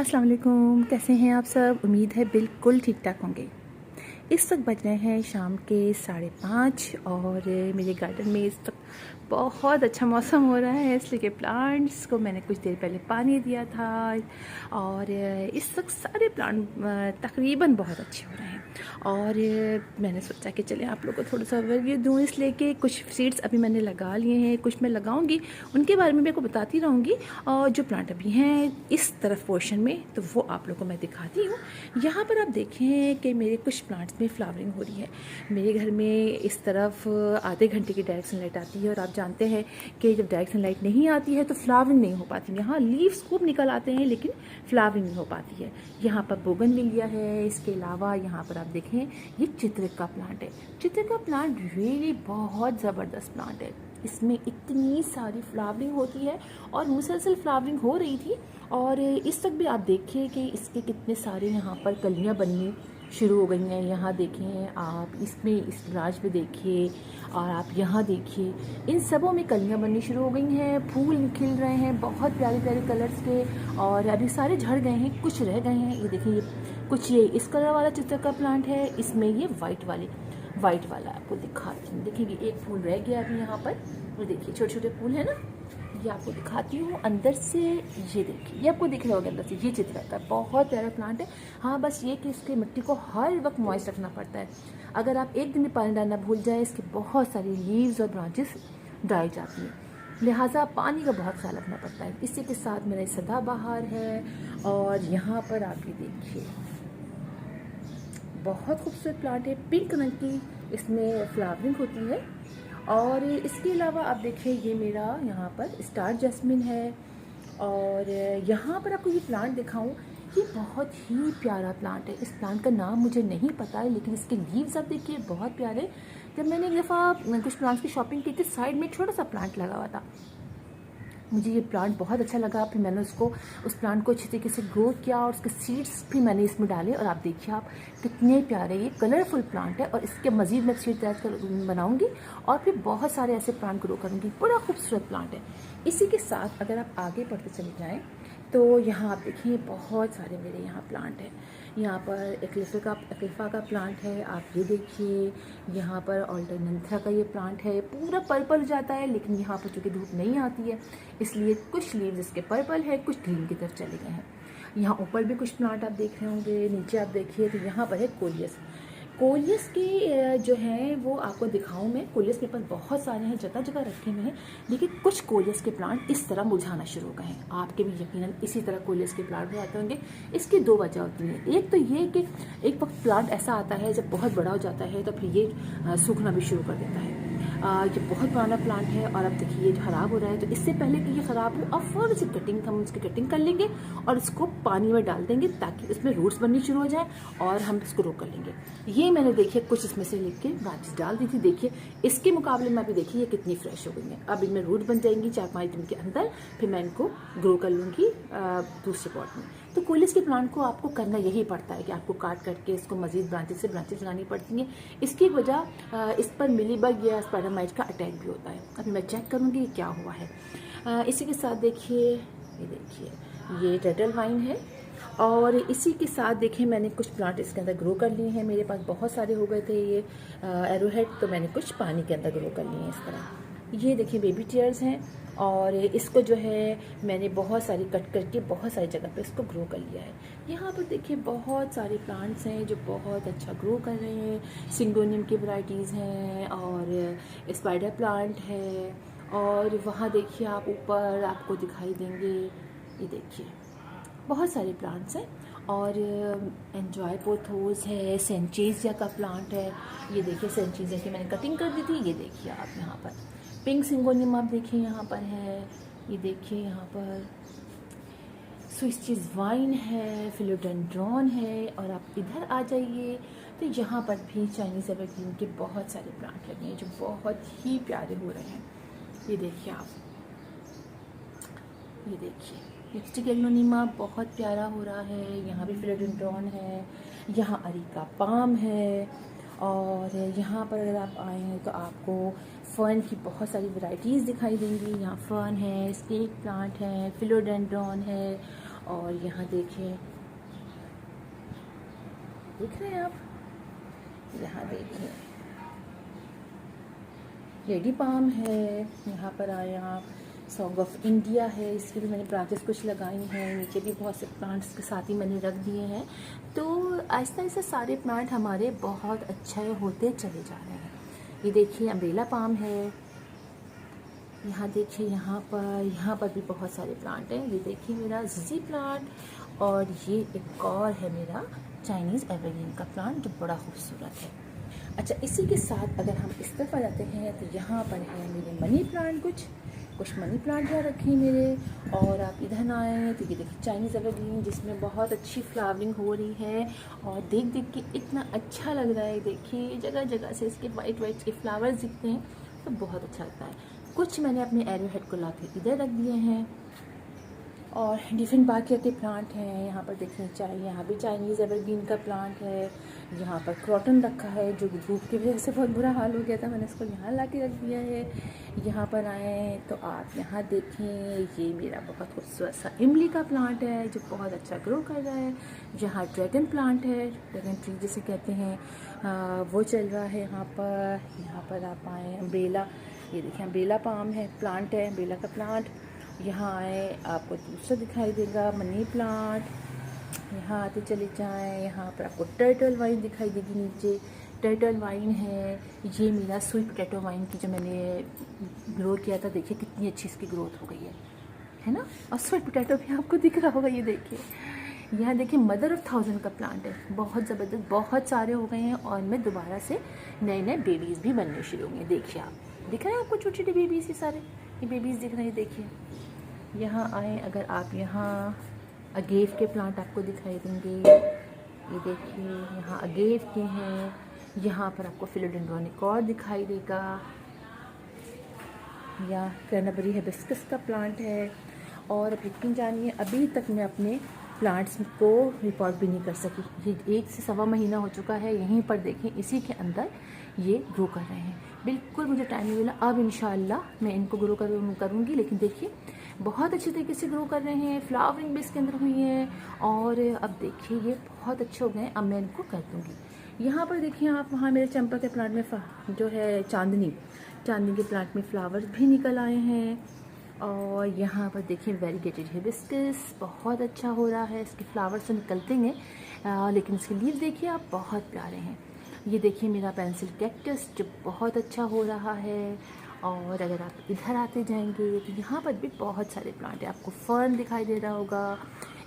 अस्सलाम वालेकुम, कैसे हैं आप सब। उम्मीद है बिल्कुल ठीक ठाक होंगे। इस वक्त बज रहे हैं शाम के 5:30 और मेरे गार्डन में इस वक्त बहुत अच्छा मौसम हो रहा है, इसलिए कि प्लांट्स को मैंने कुछ देर पहले पानी दिया था और इस वक्त सारे प्लांट तकरीबन बहुत अच्छे हो रहे हैं। और मैंने सोचा कि चलें आप लोगों को थोड़ा सा ओवरव्यू दूँ, इसलिए कि कुछ सीड्स अभी मैंने लगा लिए हैं, कुछ मैं लगाऊंगी, उनके बारे में भी आपको बताती रहूँगी। और जो प्लांट अभी हैं इस तरफ पोर्शन में, तो वो आप लोगों को मैं दिखाती हूँ। यहाँ पर आप देखें कि मेरे कुछ प्लांट्स में फ्लावरिंग हो रही है। मेरे घर में इस तरफ आधे घंटे की डायरेक्ट सनलाइट आती है और आप जानते हैं कि जब डायरेक्ट सनलाइट नहीं आती है तो फ्लावरिंग नहीं हो पाती। यहाँ लीव्स खूब निकल आते हैं लेकिन फ्लावरिंग नहीं हो पाती है। यहाँ पर बोगनविलिया है, इसके अलावा यहाँ पर आप देखें ये चित्रक का प्लांट है। चित्रक का प्लांट रियली बहुत ज़बरदस्त प्लांट है। इसमें इतनी सारी फ्लावरिंग होती है और मुसलसल फ्लावरिंग हो रही थी। और इस वक्त भी आप देखिए कि इसके कितने सारे यहाँ पर कलियाँ बननी शुरू हो गई हैं। यहाँ देखें आप, इसमें इस ब्रांच में देखिए और आप यहाँ देखिए, इन सबों में कलियाँ बननी शुरू हो गई हैं, फूल खिल रहे हैं बहुत प्यारे प्यारे कलर्स के। और अभी सारे झड़ गए हैं, कुछ रह गए हैं। ये देखिए, ये कुछ ये इस कलर वाला चित्र का प्लांट है, इसमें ये वाइट वाला आपको दिखाती हूँ। देखिए एक फूल रह गया अभी यहाँ पर, ये देखिए छोटे छोटे फूल है ना, ये आपको दिखाती हूँ अंदर से। ये देखिए, ये आपको दिख रहा होगा अंदर से, ये चित्रक का बहुत प्यारा प्लांट है। हाँ बस ये कि इसकी मिट्टी को हर वक्त मॉइस्ट रखना पड़ता है। अगर आप एक दिन भी पानी डालना भूल जाए, इसके बहुत सारी लीव्स और ब्रांचेस ड्राई जाती हैं, लिहाजा पानी का बहुत ख्याल रखना पड़ता है। इसी के साथ मेरा सदाबहार है। और यहाँ पर आप ये देखिए, बहुत खूबसूरत प्लांट है, पिंक कलर की इसमें फ्लावरिंग होती है। और इसके अलावा आप देखिए, ये मेरा यहाँ पर स्टार जैस्मिन है। और यहाँ पर आपको ये प्लांट दिखाऊं, ये बहुत ही प्यारा प्लांट है। इस प्लांट का नाम मुझे नहीं पता है, लेकिन इसके लीव्स आप देखिए बहुत प्यारे। जब मैंने एक दफ़ा कुछ प्लांट्स की शॉपिंग की थी, साइड में छोटा सा प्लांट लगा हुआ था, मुझे ये प्लांट बहुत अच्छा लगा। फिर मैंने उस प्लांट को अच्छी तरीके से ग्रो किया और उसके सीड्स भी मैंने इसमें डाले। और आप देखिए आप कितने प्यारे ये कलरफुल प्लांट है। और इसके मज़ीद मैं सीड तैयार कर बनाऊँगी और फिर बहुत सारे ऐसे प्लांट ग्रो करूँगी। बड़ा खूबसूरत प्लांट है। इसी के साथ अगर आप आगे बढ़ते चले जाएँ तो यहाँ आप देखिए बहुत सारे मेरे यहाँ प्लांट हैं। यहाँ पर एक्लिफा का प्लांट है, आप ये देखिए। यहाँ पर ऑल्टरनेंथरा का ये प्लांट है, पूरा पर्पल जाता है, लेकिन यहाँ पर चूँकि धूप नहीं आती है इसलिए कुछ लीव्स इसके पर्पल है, कुछ ग्रीन की तरफ चले गए हैं। यहाँ ऊपर भी कुछ प्लांट आप देख रहे होंगे। नीचे आप देखिए तो यहाँ पर है कोलियस के जो हैं वो आपको दिखाऊं मैं। कोलियस के पास बहुत सारे हैं, जगह जगह रखे हुए हैं, लेकिन कुछ कोलियस के प्लांट इस तरह मुरझाना शुरू हो गए हैं। आपके भी यकीनन इसी तरह कोलियस के प्लांट भी आते होंगे। इसकी दो वजह होती हैं। एक तो ये कि एक वक्त प्लांट ऐसा आता है जब बहुत बड़ा हो जाता है तो फिर ये सूखना भी शुरू कर देता है। ये बहुत पुराना प्लांट है और अब देखिए ये जो ख़राब हो रहा है, तो इससे पहले कि ये ख़राब हो, अब फौरन से हम उसकी कटिंग कर लेंगे और इसको पानी में डाल देंगे ताकि इसमें रूट्स बननी शुरू हो जाए और हम इसको रोक कर लेंगे। ये मैंने देखिए कुछ इसमें से लेके ब्रांचेस डाल दी थी। देखिए इसके मुकाबले में अभी देखिए ये कितनी फ्रेश हो गई है। अब इनमें रूट बन जाएंगी 4-5 दिन के अंदर, फिर मैं इनको ग्रो कर लूँगी दूसरे पॉट में। तो कोलियस के प्लांट को आपको करना यही पड़ता है कि आपको काट करके इसको मजीद ब्रांचेस लगानी पड़ती हैं। इसकी वजह इस पर मिलीबग या स्पाइडर माइट का अटैक भी होता है। अभी मैं चेक करूँगी क्या हुआ है। इसी के साथ देखिए, ये देखिए ये टर्टल वाइन है। और इसी के साथ देखिए मैंने कुछ प्लांट इसके अंदर ग्रो कर लिए हैं। मेरे पास बहुत सारे हो गए थे ये एरोहेड, तो मैंने कुछ पानी के अंदर ग्रो कर लिए हैं इस तरह। ये देखिए बेबी टीयर्स हैं और इसको जो है मैंने बहुत सारी कट करके बहुत सारी जगह पे इसको ग्रो कर लिया है। यहाँ पर देखिए बहुत सारे प्लांट्स हैं जो बहुत अच्छा ग्रो कर रहे हैं। सिंगोनियम की वैरायटीज़ हैं और स्पाइडर प्लांट है। और वहाँ देखिए आप ऊपर आपको दिखाई देंगे, ये देखिए बहुत सारे प्लांट्स हैं। और एंजॉय पोथोस है, सेंचेजिया का प्लांट है। ये देखिए सेंचेजिया की मैंने कटिंग कर दी थी। ये देखिए आप यहाँ पर पिंक सिंगोनियम आप देखिए यहाँ पर है। ये देखिए यहाँ पर स्विस चीज़ वाइन है, फिलोडेंड्रॉन है। और आप इधर आ जाइए तो यहाँ पर भी चाइनीज़ एवरग्रीन के बहुत सारे प्लांट लगे हैं जो बहुत ही प्यारे हो रहे हैं। ये देखिए आप, ये देखिए लिपस्टिक एग्लोनिमा बहुत प्यारा हो रहा है। यहाँ भी फिलोडेंड्रॉन है, यहाँ अरिका पाम है। और यहाँ पर अगर आप आए हैं तो आपको फर्न की बहुत सारी वैरायटीज़ दिखाई देंगी। यहाँ फर्न है, स्नेक प्लांट है, फिलोडेंड्रॉन है। और यहाँ देखिए, देख रहे हैं आप, यहाँ देखिए लेडी पाम है। यहाँ पर आए आप, सॉन्ग ऑफ इंडिया है, इसकी भी मैंने ब्रांचेस कुछ लगाई हैं। नीचे भी बहुत से प्लांट्स के साथ ही मैंने रख दिए हैं। तो आहिस्ता आहिस्ता सारे प्लांट हमारे बहुत अच्छे होते चले जा रहे हैं। ये देखिए अम्ब्रेला पाम है। यहाँ देखिए, यहाँ पर भी बहुत सारे प्लांट हैं। ये देखिए मेरा जिजी प्लांट, और ये एक और है मेरा चाइनीज़ एवरग्रीन का प्लांट जो बड़ा खूबसूरत है। अच्छा, इसी के साथ अगर हम इस तरफ आ जाते हैं तो यहाँ पर है मेरे मनी प्लांट, कुछ मनी प्लांट यहाँ रखे हैं मेरे। और आप इधर ना आए तो ये देखिए चाइनीज़ एवरग्रीन जिसमें बहुत अच्छी फ्लावरिंग हो रही है, और देख देख के इतना अच्छा लग रहा है। देखिए जगह जगह से इसके वाइट वाइट के फ्लावर्स दिखते हैं तो बहुत अच्छा लगता है। कुछ मैंने अपने एरो हेड को ला के इधर रख दिए हैं, और डिफरेंट बाकी के प्लांट हैं। यहाँ पर देखिए यहाँ भी चाइनीज़ एवरग्रीन का प्लांट है। यहाँ पर क्रॉटन रखा है जो धूप की वजह से बहुत बुरा हाल हो गया था, मैंने इसको यहाँ ला के रख दिया है। यहाँ पर आए तो आप यहाँ देखें, ये मेरा बहुत खूबसूरत सा इमली का प्लांट है जो बहुत अच्छा ग्रो कर रहा है। यहाँ ड्रैगन प्लांट है, ड्रैगन ट्री जिसे कहते हैं, वो चल रहा है यहाँ पर। यहाँ पर आप आएँ, अम्ब्रेला, ये देखिए अम्ब्रेला पाम है, प्लांट है अम्ब्रेला का प्लांट। यहाँ आए आपको दूसरा दिखाई देगा मनी प्लांट। यहाँ आते चले जाएं, यहाँ पर आपको टर्टल वाइन दिखाई देगी नीचे, टर्टल वाइन है। ये मेरा स्वीट पोटैटो वाइन की जो मैंने ग्रो किया था, देखिए कितनी अच्छी इसकी ग्रोथ हो गई है ना। और स्वीट पोटैटो भी आपको दिख रहा होगा, ये देखिए। यहाँ देखिए मदर ऑफ 1000 का प्लांट है, बहुत ज़बरदस्त, बहुत सारे हो गए हैं, और मैं दोबारा से नए नए बेबीज़ भी बनने शुरू होंगे। देखिए आप, दिख रहे हैं आपको छोटे छोटे बेबीज़, ये सारे ये बेबीज़ दिख रहे हैं। देखिए यहाँ आए, अगर आप यहाँ अगेव के प्लांट आपको दिखाई देंगे, ये देखिए यहाँ अगेव के हैं। यहाँ पर आपको फिलोडेंड्रॉन एक और दिखाई देगा, या क्रैनबेरी हिबिस्कस का प्लांट है। और अब यकीन जानिए, अभी तक मैं अपने प्लांट्स को रिपोर्ट भी नहीं कर सकी। ये 1 से सवा महीना हो चुका है, यहीं पर देखें इसी के अंदर ये ग्रो कर रहे हैं। बिल्कुल मुझे टाइम नहीं मिला, अब इंशाल्लाह मैं इनको ग्रो करूँगी। लेकिन देखिए बहुत अच्छे तरीके से ग्रो कर रहे हैं, फ्लावरिंग भी इसके अंदर हुई है, और अब देखिए ये बहुत अच्छे हो गए हैं। अब मैं इनको कर दूँगी। यहाँ पर देखिए आप, वहाँ मेरे चंपा के प्लांट में जो है चांदनी के प्लांट में फ्लावर्स भी निकल आए हैं। और यहाँ पर देखिए वेरीगेटेड हिबिस्कस बहुत अच्छा हो रहा है, इसके फ्लावर्स तो निकलते हैं लेकिन इसके लीव देखिए आप बहुत प्यारे हैं। ये देखिए मेरा पेंसिल कैक्टस जो बहुत अच्छा हो रहा है। और अगर आप इधर आते जाएंगे तो यहाँ पर भी बहुत सारे प्लांट हैं, आपको फर्न दिखाई दे रहा होगा।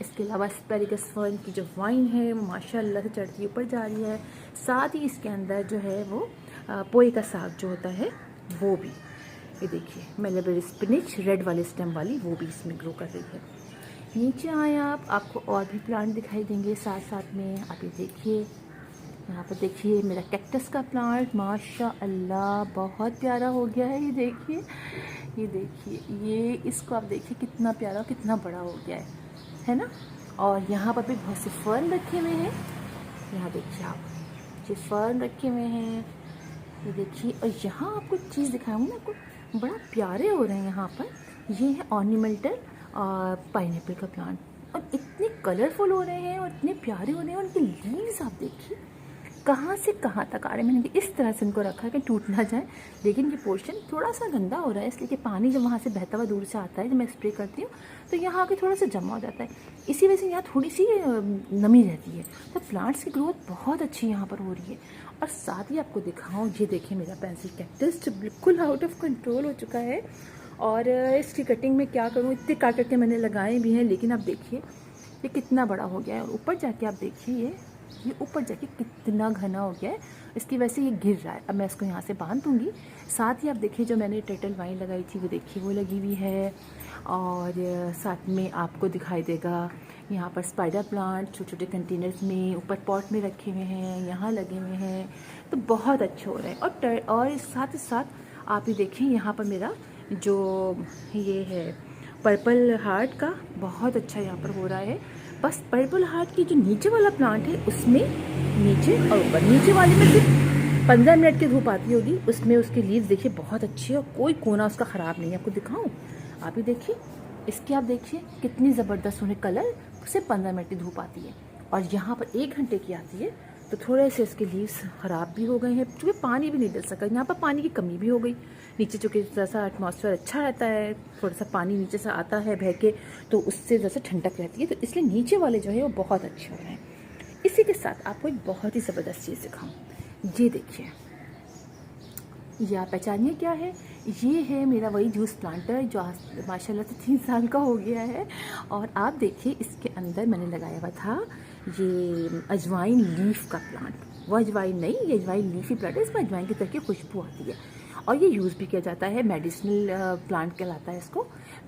इसके अलावा एस्पेरेगस फर्न की जो वाइन है वो माशाल्लाह से चढ़ती ऊपर जा रही है। साथ ही इसके अंदर जो है वो पोए का साग जो होता है वो भी, ये देखिए मेलेबरी स्पिनिच रेड वाले स्टेम वाली, वो भी इसमें ग्रो कर रही है। नीचे आए आप, आपको और भी प्लांट दिखाई देंगे साथ साथ में। आप ये देखिए, यहाँ पर देखिए मेरा कैक्टस का प्लांट माशाअल्लाह बहुत प्यारा हो गया है। ये देखिए ये इसको आप देखिए कितना प्यारा, कितना बड़ा हो गया है ना। और यहाँ पर भी बहुत से फर्न रखे हुए हैं, यहाँ देखिए आप, ये फर्न रखे हुए हैं, ये देखिए। और यहाँ आपको चीज़ दिखाऊंगी ना, आपको बड़ा प्यारे हो रहे हैं यहाँ पर। ये है ऑर्नामेंटल पाइनएप्पल का प्लांट, और इतने कलरफुल हो रहे हैं और इतने प्यारे हो रहे हैं। उनके लीव्स आप देखिए कहाँ से कहाँ तक आ रहे हैं। मैंने इस तरह से इनको रखा है कि टूट ना जाए, लेकिन ये पोर्शन थोड़ा सा गंदा हो रहा है, इसलिए कि पानी जब वहाँ से बहता हुआ दूर से आता है, जब मैं स्प्रे करती हूँ तो यहाँ आके थोड़ा सा जमा हो जाता है, इसी वजह से यहाँ थोड़ी सी नमी रहती है। तो प्लांट्स की ग्रोथ बहुत अच्छी यहाँ पर हो रही है। और साथ ही आपको दिखाऊँ, ये देखिए मेरा पेंसिल कैक्टस बिल्कुल आउट ऑफ कंट्रोल हो चुका है। और इसकी कटिंग में क्या करूँ, इतने काट के मैंने लगाए भी हैं, लेकिन आप देखिए ये कितना बड़ा हो गया है। और ऊपर जाके आप देखिए ये ऊपर जाके कितना घना हो गया है, इसकी वजह से ये गिर रहा है। अब मैं इसको यहाँ से बांध दूँगी। साथ ही आप देखिए जो मैंने टर्टल वाइन लगाई थी वो देखिए वो लगी हुई है। और साथ में आपको दिखाई देगा यहाँ पर स्पाइडर प्लांट छोटे छोटे कंटेनर्स में ऊपर पॉट में रखे हुए हैं, यहाँ लगे हुए हैं, तो बहुत अच्छे हो रहे हैं। और साथ ही साथ आप ये देखें यहाँ पर मेरा जो ये है पर्पल हार्ट का बहुत अच्छा यहाँ पर हो रहा है। बस पर्पल हार्ट की जो नीचे वाला प्लांट है उसमें नीचे और ऊपर, नीचे वाले में सिर्फ 15 मिनट की धूप आती होगी, उसमें उसके लीव्स देखिए बहुत अच्छे और कोई कोना उसका ख़राब नहीं है। आपको दिखाऊं, आप ही देखिए इसकी आप देखिए कितनी ज़बरदस्त उन्हें कलर, सिर्फ 15 मिनट की धूप आती है। और यहाँ पर 1 घंटे की आती है, तो थोड़े से इसके लीव्स ख़राब भी हो गए हैं क्योंकि पानी भी नहीं डल सका। यहाँ पर पानी की कमी भी हो गई, नीचे चूँकि थोड़ा सा एटमॉस्फेयर अच्छा रहता है, थोड़ा सा पानी नीचे से आता है बह के, तो उससे जैसे ठंडक रहती है, तो इसलिए नीचे वाले जो है वो बहुत अच्छे हो रहे हैं। इसी के साथ आपको एक बहुत ही ज़बरदस्त चीज़ दिखाऊँ, ये देखिए, ये आप पहचानिए क्या है। ये है मेरा वही जूस प्लांटर जो आज माशाल्लाह से 3 साल का हो गया है। और आप देखिए इसके अंदर मैंने लगाया हुआ था ये अजवाइन लीफ का प्लांट। वो अजवाइन नहीं, ये अजवाइन लीफी प्लांट है, इसमें अजवाइन की तरह की खुशबू आती है और ये यूज़ भी किया जाता है, मेडिसिनल प्लांट कहलाता है, इसको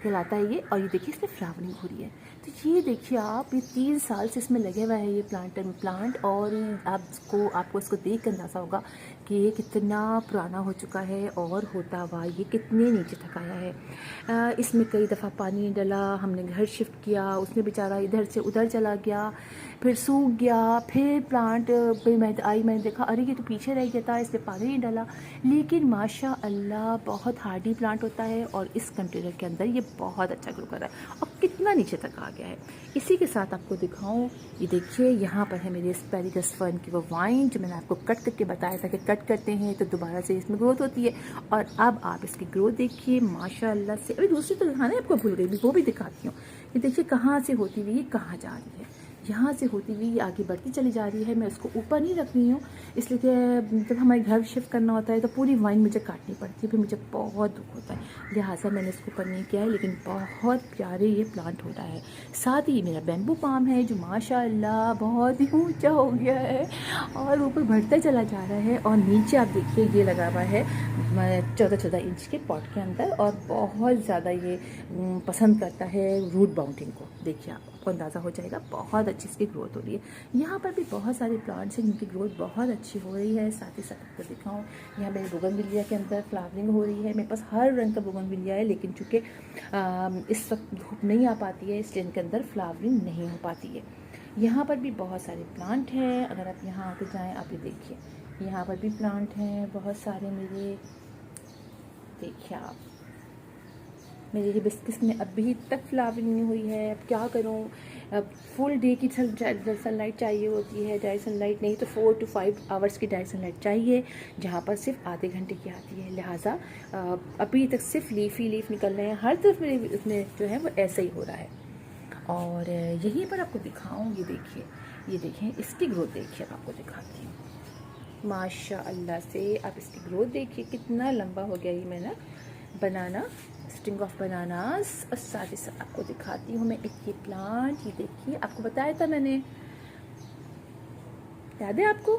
कहलाता है ये। और ये देखिए इसमें फ्लावरिंग हो रही है, तो ये देखिए आप, ये 3 साल से इसमें लगे हुआ है ये प्लांट। और आपको इसको देख कर अंदाज़ा होगा कि ये कितना पुराना हो चुका है और होता हुआ ये कितने नीचे तक आया है। इसमें कई दफ़ा पानी डला, हमने घर शिफ्ट किया, उसमें बेचारा इधर से उधर चला गया, फिर सूख गया, फिर प्लांट पे मैंने देखा अरे ये तो पीछे रह गया था, इस पर पानी नहीं डाला। लेकिन माशाअल्लाह बहुत हार्डी प्लांट होता है और इस कंटेनर के अंदर ये बहुत अच्छा ग्रो कर रहा है और कितना नीचे तक आ गया है। इसी के साथ आपको दिखाऊं, ये देखिए यहाँ पर है मेरे एस्पैरागस फर्न की वो वाइन जो मैंने आपको कट करके बताया था कि कट करते हैं तो दोबारा से इसमें ग्रोथ होती है। और अब आप इसकी ग्रोथ देखिए माशाअल्लाह से। अभी दूसरी तो दिखाना है आपको, भूल गई, वो भी दिखाती हूँ। ये देखिए कहाँ से होती हुई ये कहाँ जा रही है, यहाँ से होती हुई ये आगे बढ़ती चली जा रही है। मैं इसको ऊपर नहीं रख रही हूँ इसलिए कि जब हमारे घर शिफ्ट करना होता है तो पूरी वाइन मुझे काटनी पड़ती है, फिर मुझे बहुत दुख होता है, लिहाजा मैंने इसको ऊपर नहीं किया है। लेकिन बहुत प्यारे ये प्लांट हो रहा है। साथ ही मेरा बैम्बू पाम है जो माशाअल्लाह बहुत ही ऊंचा हो गया है और ऊपर बढ़ता चला जा रहा है। और नीचे आप देखिए ये लगा हुआ है 14-14 इंच के पॉट के अंदर और बहुत ज़्यादा ये पसंद करता है रूट बाउंडिंग को। देखिए आपको अंदाज़ा हो जाएगा, बहुत अच्छी इसकी ग्रोथ हो रही है। यहाँ पर भी बहुत सारे प्लांट्स हैं जिनकी ग्रोथ बहुत अच्छी हो रही है। साथ ही साथ आपको दिखाऊँ, यहाँ मेरे बोगनविलिया के अंदर फ्लावरिंग हो रही है। मेरे पास हर रंग का बोगनविलिया है, लेकिन चूँकि इस वक्त धूप नहीं आ पाती है इसलिए इनके अंदर फ्लावरिंग नहीं हो पाती है। यहाँ पर भी बहुत सारे प्लांट हैं, अगर आप यहाँ आके जाएँ आप ये देखिए, यहाँ पर भी प्लांट हैं बहुत सारे मेरे। देखिए आप, मेरी हिबिस्कस में अभी तक फ्लावरिंग नहीं हुई है। अब क्या करूं, अब फुल डे की सनलाइट चाहिए होती है, डायरेक्ट सनलाइट नहीं तो 4 to 5 आवर्स की डायरेक्ट सनलाइट चाहिए, जहां पर सिर्फ आधे घंटे की आती है। लिहाजा अभी तक सिर्फ लीफ निकल रहे हैं, हर तरफ मेरे इसमें जो है वो ऐसा ही हो रहा है। और यहीं पर आपको दिखाऊँ, ये देखिए, ये देखें इसकी ग्रोथ देखिए, अब आपको दिखाती हूँ माशाअल्लाह से। आप इसकी ग्रोथ देखिए कितना लंबा हो गया ये मेरा बनाना, स्टिंग ऑफ बनानास। और साथ ही साथ आपको दिखाती हूँ मैं एक ये प्लांट, ये देखिए आपको बताया था मैंने, याद है आपको,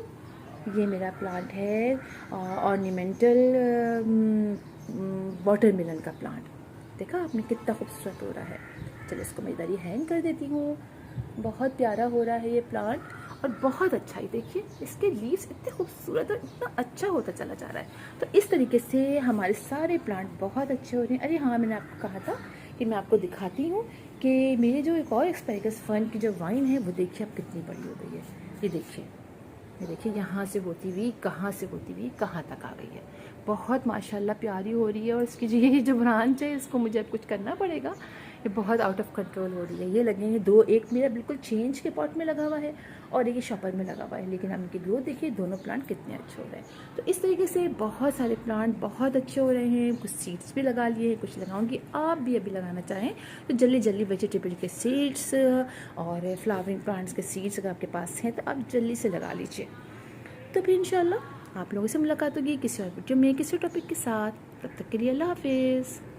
ये मेरा प्लांट है ऑर्नामेंटल वाटरमेलन का प्लांट। देखा आपने कितना खूबसूरत हो रहा है। चलो इसको मैं इधर ही हैंग कर देती हूँ। बहुत प्यारा हो रहा है ये प्लांट और बहुत अच्छा ही देखिए इसके लीव्स इतने खूबसूरत और इतना अच्छा होता चला जा रहा है। तो इस तरीके से हमारे सारे प्लांट बहुत अच्छे हो रहे हैं। अरे हाँ, मैंने आपको कहा था कि मैं आपको दिखाती हूँ कि मेरे जो एक और एस्पैरागस फर्न की जो वाइन है वो देखिए अब कितनी बड़ी हो गई है। ये देखिए यहाँ से होती हुई कहाँ से होती हुई कहाँ तक आ गई है। बहुत माशाल्लाह प्यारी हो रही है। और इसकी ये जो ब्रांच है इसको मुझे अब कुछ करना पड़ेगा, ये बहुत आउट ऑफ कंट्रोल हो रही है। ये लगे हैं दो, एक मेरा बिल्कुल चेंज के पॉट में लगा हुआ है और एक शॉपर में लगा हुआ है, लेकिन हम इनकी ग्रोथ देखिए, दोनों प्लांट कितने अच्छे हो रहे हैं। तो इस तरीके से बहुत सारे प्लांट बहुत अच्छे हो रहे हैं। कुछ सीड्स भी लगा लिए हैं, कुछ लगाऊंगी। आप भी अभी लगाना चाहें तो जल्दी जल्दी वेजिटेबल के सीड्स और फ्लावरिंग प्लांट्स के सीड्स अगर आपके पास हैं तो आप जल्दी से लगा लीजिए। तो फिर इंशाल्लाह आप लोगों से मुलाकात होगी किसी और वीडियो में किसी टॉपिक के साथ। तब तक के लिए अल्लाह हाफिज़।